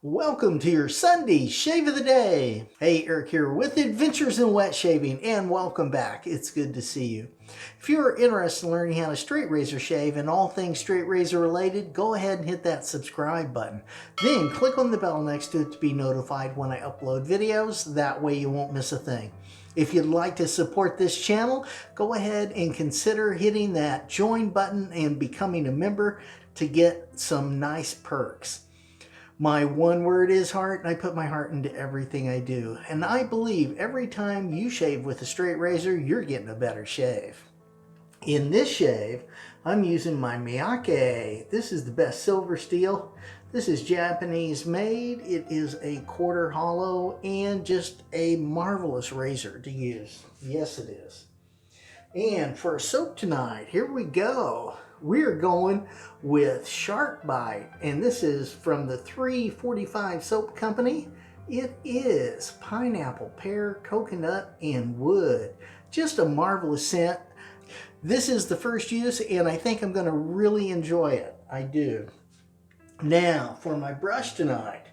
Welcome to your Sunday Shave of the Day. Hey, Eric here with Adventures in Wet Shaving, and welcome back. It's good to see you. If you're interested in learning how to straight razor shave and all things straight razor related, go ahead and hit that subscribe button. Then click on the bell next to it to be notified when I upload videos. That way you won't miss a thing. If you'd like to support this channel, go ahead and consider hitting that join button and becoming a member to get some nice perks. My one word is heart, and I put my heart into everything I do. And I believe every time you shave with a straight razor, you're getting a better shave. In this shave, I'm using my Miyake. This is the best silver steel. This is Japanese made. It is a quarter hollow and just a marvelous razor to use. Yes, it is. And for a soap tonight, here we go. We're going with Shark Bite, and this is from the 345 Soap Company. It is pineapple, pear, coconut, and wood. Just a marvelous scent. This is the first use, and I think I'm going to really enjoy it. I do. Now, for my brush tonight,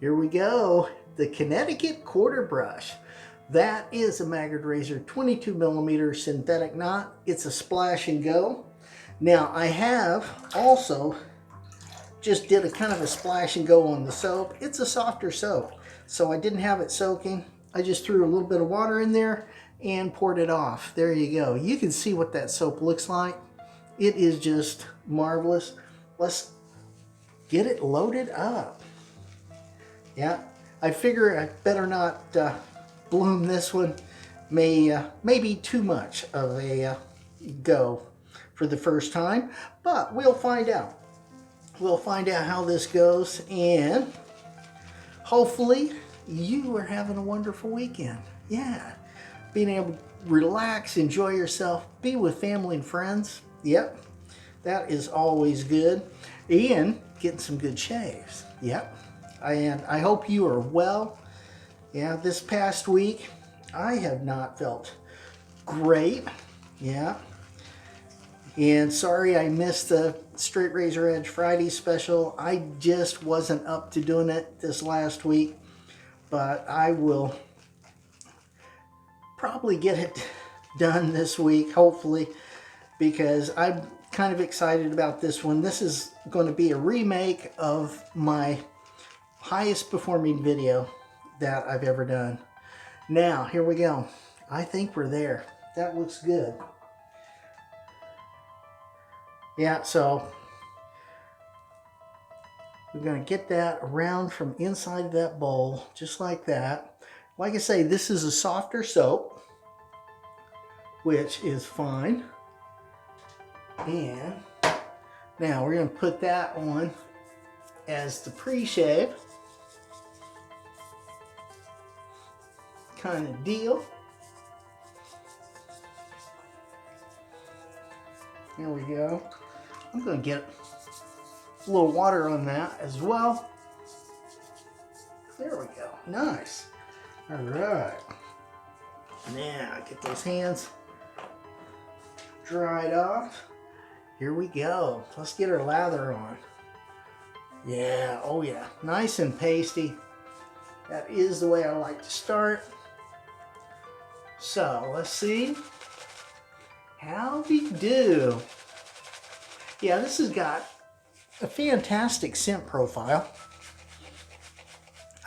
here we go. The Connecticut quarter brush. That is a Maggard razor, 22 millimeter synthetic knot. It's a splash and go. Now I have also just did a kind of a splash and go on the soap. It's a softer soap, so I didn't have it soaking. I just threw a little bit of water in there and poured it off. There you go. You can see what that soap looks like. It is just marvelous. Let's get it loaded up. Yeah, I figure I better not bloom this one. Maybe too much of a go for the first time, but we'll find out. We'll find out how this goes, and hopefully you are having a wonderful weekend. Yeah, being able to relax, enjoy yourself, be with family and friends. Yep, that is always good, and getting some good shaves. Yep, and I hope you are well. Yeah, this past week I have not felt great. Yeah. And sorry I missed the Straight Razor Edge Friday special. I just wasn't up to doing it this last week. But I will probably get it done this week, hopefully, because I'm kind of excited about this one. This is going to be a remake of my highest performing video that I've ever done. Now, here we go. I think we're there. That looks good. Yeah, so we're going to get that around from inside that bowl, just like that. Like I say, this is a softer soap, which is fine. And now we're going to put that on as the pre-shave kind of deal. There we go. I'm going to get a little water on that as well. There we go. Nice. All right. Now, get those hands dried off. Here we go. Let's get our lather on. Yeah, oh yeah. Nice and pasty. That is the way I like to start. So, let's see. How we do? Yeah, this has got a fantastic scent profile.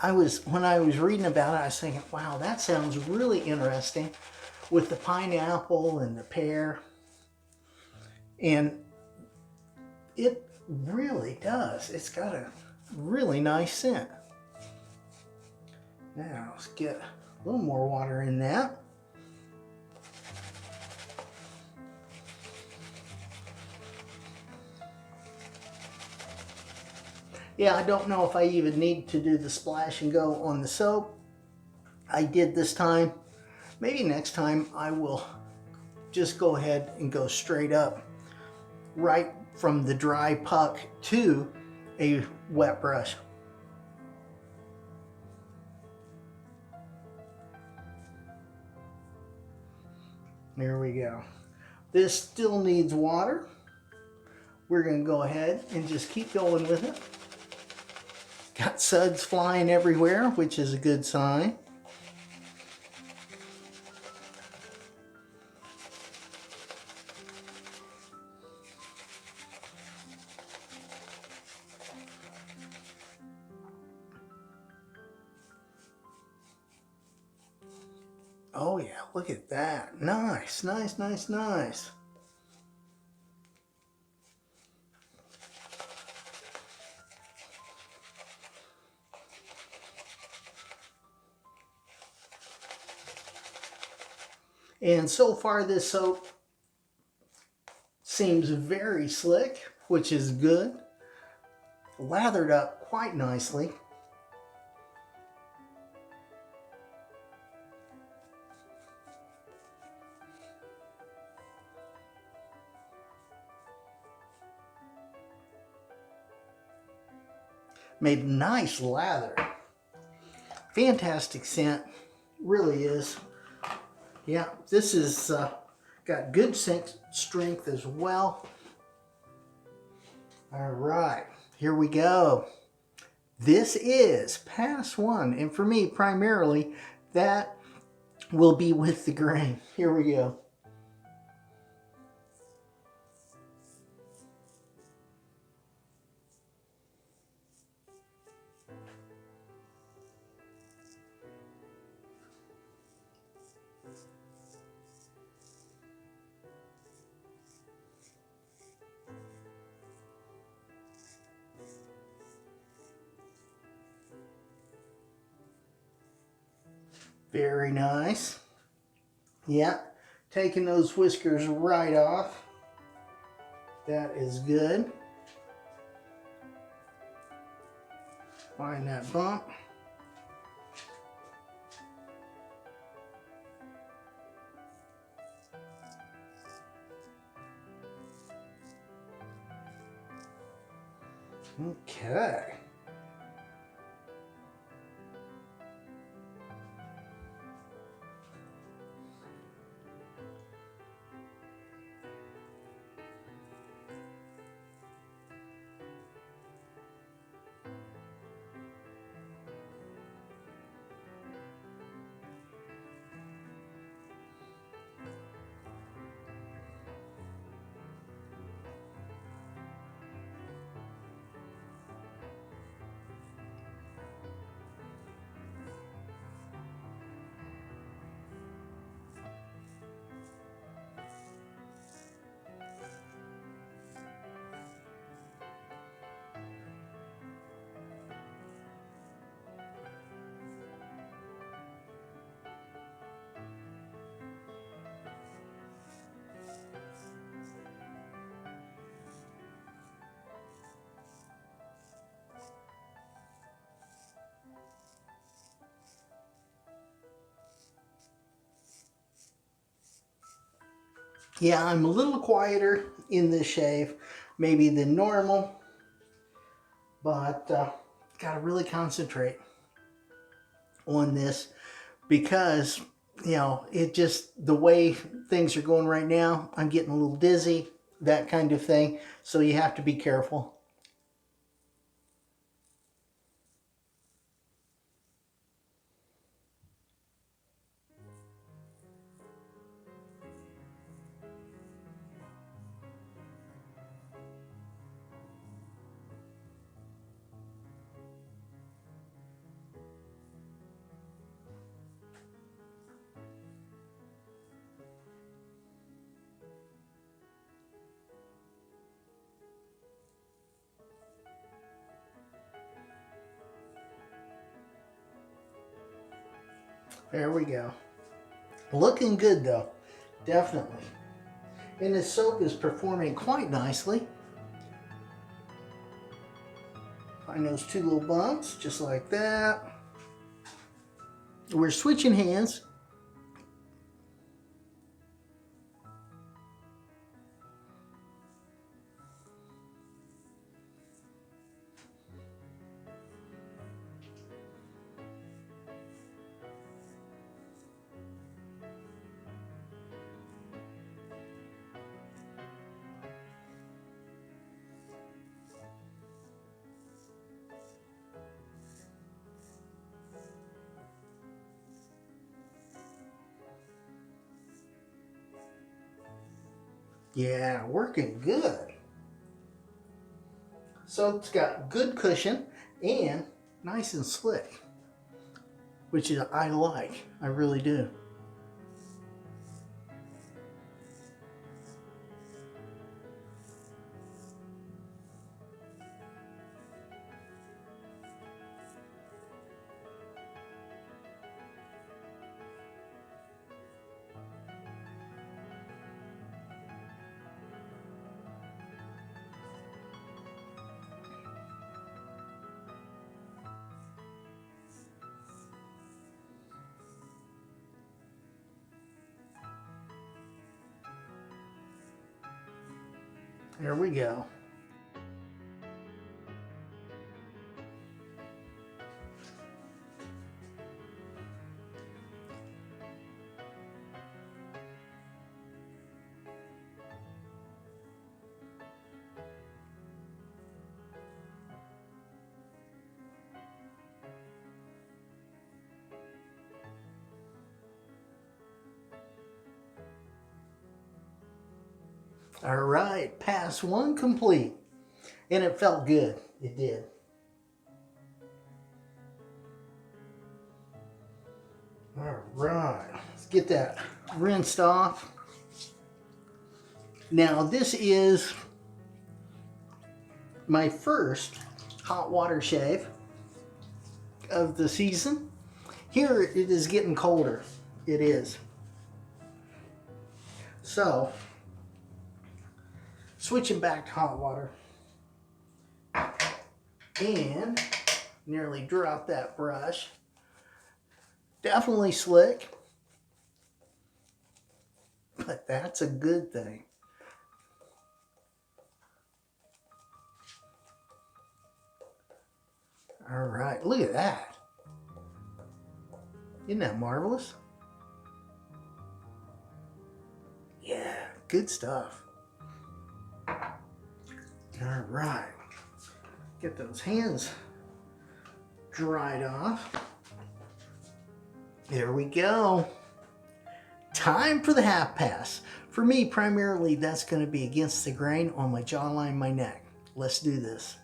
When I was reading about it, I was thinking, wow, that sounds really interesting with the pineapple and the pear. And it really does. It's got a really nice scent. Now, let's get a little more water in that. Yeah, I don't know if I even need to do the splash and go on the soap. I did this time. Maybe next time I will just go ahead and go straight up right from the dry puck to a wet brush. There we go. This still needs water. We're going to go ahead and just keep going with it. Got suds flying everywhere, which is a good sign. Oh yeah, look at that. Nice, nice, nice, nice. And so far this soap seems very slick, which is good. Lathered up quite nicely. Made nice lather. Fantastic scent, really is. Yeah, this is got good scent strength as well. All right, here we go. This is pass one, and for me primarily that will be with the grain. Here we go. Very nice. Yeah, taking those whiskers right off. That is good. Find that bump. Okay. Yeah, I'm a little quieter in this shave, maybe than normal, but gotta really concentrate on this because, you know, it just, the way things are going right now, I'm getting a little dizzy, that kind of thing, so you have to be careful. There we go. Looking good though, definitely. And this soap is performing quite nicely. Find those two little bumps, just like that. We're switching hands. Yeah, working good. So it's got good cushion and nice and slick, which is I like. I really do. There we go. All right, pass one complete. And it felt good. It did. All right, let's get that rinsed off. Now this is my first hot water shave of the season. Here it is getting colder. It is. So, switching back to hot water. And nearly dropped that brush. Definitely slick, but that's a good thing. All right, look at that. Isn't that marvelous? Yeah, good stuff. All right, get those hands dried off. There we go. Time for the half pass. For me, primarily, that's going to be against the grain on my jawline, my neck. Let's do this.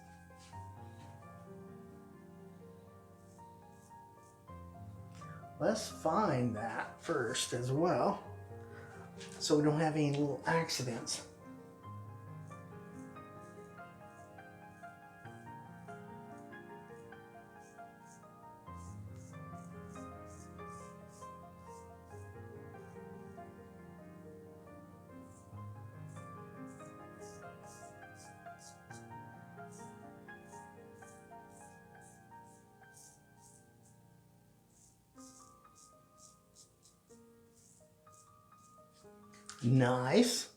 Let's find that first as well, so we don't have any little accidents. Nice.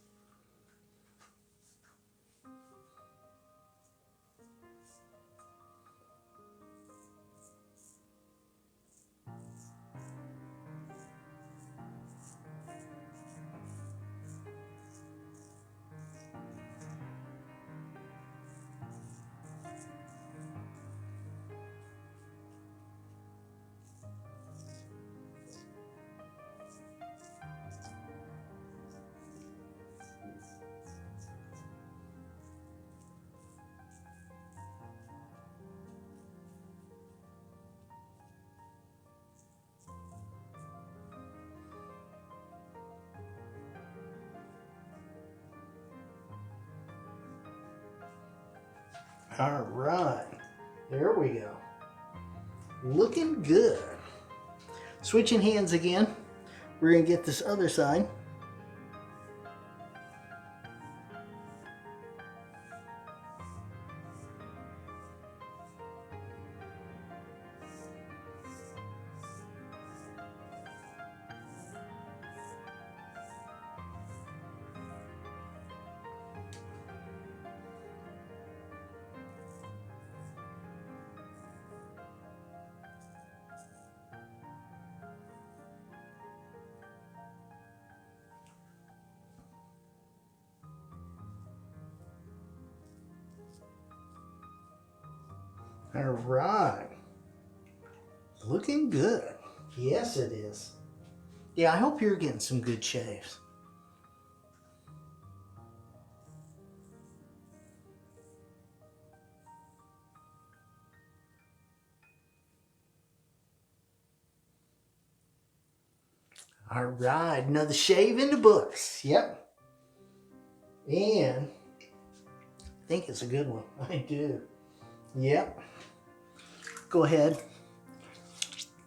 All right, there we go. Looking good. Switching hands again. We're gonna get this other side. All right. Looking good. Yes, it is. Yeah, I hope you're getting some good shaves. All right, another shave in the books. Yep. And I think it's a good one. I do. Yep. Go ahead.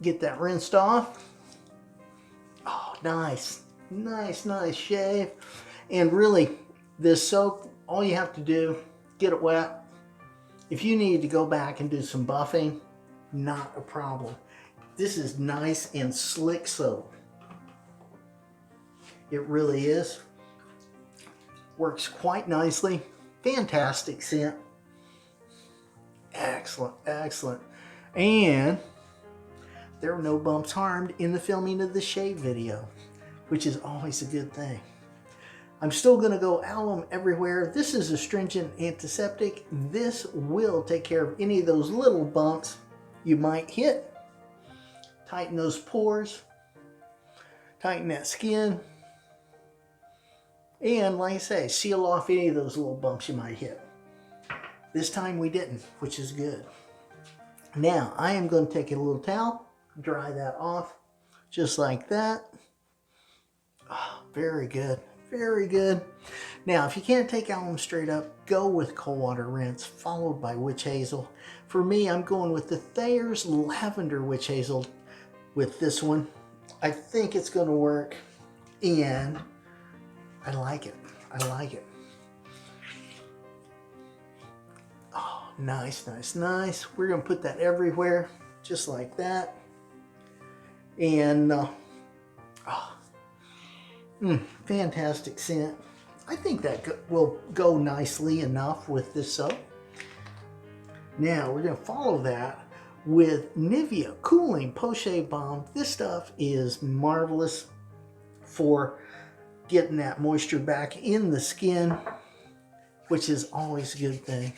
Get that rinsed off. Oh, nice. Nice shave. And really, this soap, all you have to do, get it wet. If you need to go back and do some buffing, not a problem. This is nice and slick soap. It really is. Works quite nicely. Fantastic scent. Excellent, excellent. And there were no bumps harmed in the filming of the shave video, which is always a good thing. I'm still going to go Alum everywhere. This is a stringent antiseptic. This will take care of any of those little bumps you might hit. Tighten those pores. Tighten that skin. And like I say, seal off any of those little bumps you might hit. This time we didn't, which is good. Now I am going to take a little towel, dry that off, just like that. Oh, very good, very good. Now if you can't take Alum straight up, go with cold water rinse, followed by witch hazel. For me, I'm going with the Thayers Lavender Witch Hazel with this one. I think it's going to work, and I like it. I like it. Oh, nice, nice, nice. We're going to put that everywhere, just like that. And, fantastic scent. I think that will go nicely enough with this soap. Now, we're going to follow that with Nivea Cooling Post-Shave Balm. This stuff is marvelous for getting that moisture back in the skin, which is always a good thing.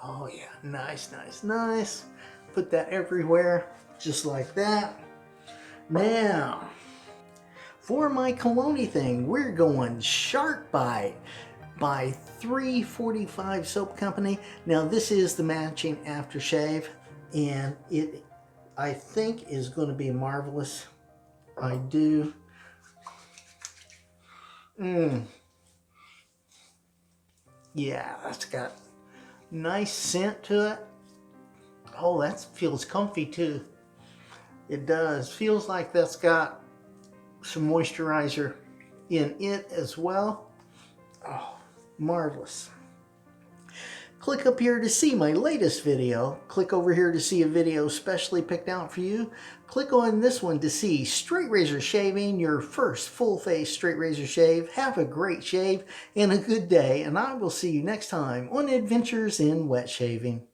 Oh yeah, nice, nice, nice. Put that everywhere, just like that. Now, for my cologne thing, we're going Shark Bite by 345 Soap Company. Now this is the matching aftershave, and it, I think, is going to be marvelous. I do. Yeah, that's got nice scent to it. Oh, that feels comfy too. It does. Feels like that's got some moisturizer in it as well. Oh, marvelous. Click up here to see my latest video. Click over here to see a video specially picked out for you. Click on this one to see straight razor shaving, your first full face straight razor shave. Have a great shave and a good day, and I will see you next time on Adventures in Wet Shaving.